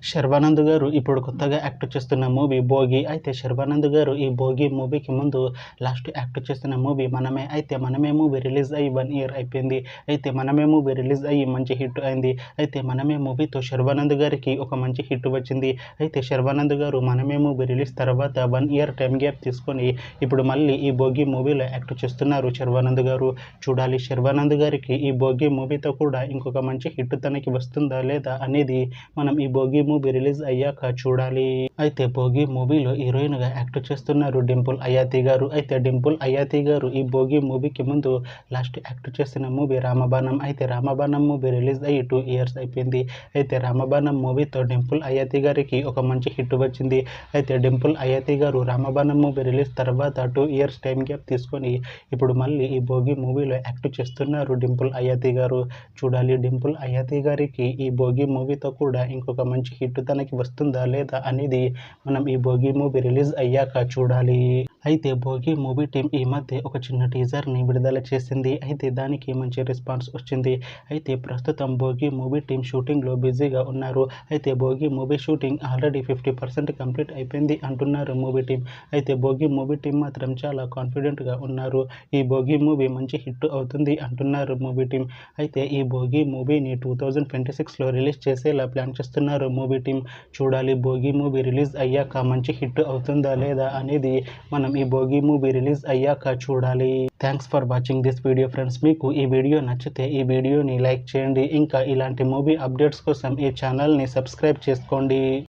శర్వానంద్ గారు ఇప్పుడు కొత్తగా యాక్ట్ చేస్తున్న మూవీ 'భోగి'. అయితే శర్వానంద్ గారు ఈ 'భోగి' మూవీకి ముందు లాస్ట్ యాక్ట్ చేస్తున్న మూవీ 'మనమే'. అయితే 'మనమే' మూవీ రిలీజ్ అయ్యి 1 ఇయర్ అయిపోయింది. అయితే 'మనమే' మూవీ రిలీజ్ అయ్యి మంచి హిట్ అయింది. అయితే 'మనమే' మూవీతో శర్వానంద్ గారికి ఒక మంచి హిట్ వచ్చింది. అయితే శర్వానంద్ గారు 'మనమే' మూవీ రిలీజ్ తర్వాత 1 ఇయర్ టైం గ్యాప్ తీసుకొని ఇప్పుడు మళ్ళీ ఈ 'భోగి' మూవీలో యాక్ట్ చేస్తున్నారు శర్వానంద్ గారు. చూడాలి శర్వానంద్ గారికి ఈ 'భోగి' మూవీతో కూడా ఇంకొక మంచి హిట్ తనకి వస్తుందా లేదా అనేది మనం ఈ 'భోగి' మూవీ రిలీజ్ అయ్యాక చూడాలి. అయితే 'భోగి' మూవీలో హీరోయిన్గా యాక్ట్ చేస్తున్నారు డింపుల్ హయాతి గారు. అయితే డింపుల్ హయాతి గారు ఈ 'భోగి' మూవీకి ముందు లాస్ట్ యాక్ట్ చేసిన మూవీ 'రామబాణం'. అయితే 'రామబాణం' మూవీ రిలీజ్ అయ్యి 2 ఇయర్స్ అయిపోయింది. అయితే 'రామబాణం' మూవీతో డింపుల్ హయాతి గారికి ఒక మంచి హిట్ వచ్చింది. అయితే డింపుల్ హయాతి గారు 'రామబాణం' మూవీ రిలీజ్ తర్వాత 2 ఇయర్స్ టైం గ్యాప్ తీసుకొని ఇప్పుడు మళ్ళీ ఈ 'భోగి' మూవీలో యాక్ట్ చేస్తున్నారు డింపుల్ హయాతి గారు. చూడాలి డింపుల్ హయాతి గారికి ఈ 'భోగి' మూవీతో కూడా ఇంకొక మంచి హిట్ తనకి వస్తుందా లేదా అనేది మనం ఈ 'భోగి' మూవీ రిలీజ్ అయ్యాక చూడాలి. అయితే 'భోగి' మూవీ టీం ఈ మధ్య ఒక చిన్న టీజర్ని విడుదల చేసింది. అయితే దానికి మంచి రెస్పాన్స్ వచ్చింది. అయితే ప్రస్తుతం 'భోగి' మూవీ టీం షూటింగ్లో బిజీగా ఉన్నారు. అయితే 'Bhogi' movie shooting already 50% complete అయిపోయింది అంటున్నారు మూవీ టీం. అయితే 'భోగి' మూవీ టీం మాత్రం చాలా కాన్ఫిడెంట్గా ఉన్నారు. ఈ 'భోగి' మూవీ మంచి హిట్ అవుతుంది అంటున్నారు మూవీ టీం. అయితే ఈ 'భోగి' మూవీని 2026లో రిలీజ్ చేసేలా ప్లాన్ చేస్తున్నారు మూవీ టీం. చూడాలి 'భోగి' మూవీ రిలీజ్ అయ్యాక మంచి హిట్ అవుతుందా లేదా అనేది మనం ఈ 'భోగి' మూవీ రిలీజ్ అయ్యాక చూడాలి. Thanks for watching this video friends. మీకు ఈ వీడియో నచ్చితే ఈ వీడియోని లైక్ చేయండి. ఇంకా ఇలాంటి మూవీ అప్డేట్స్ కోసం ఈ ఛానల్ని సబ్స్క్రైబ్ చేసుకోండి.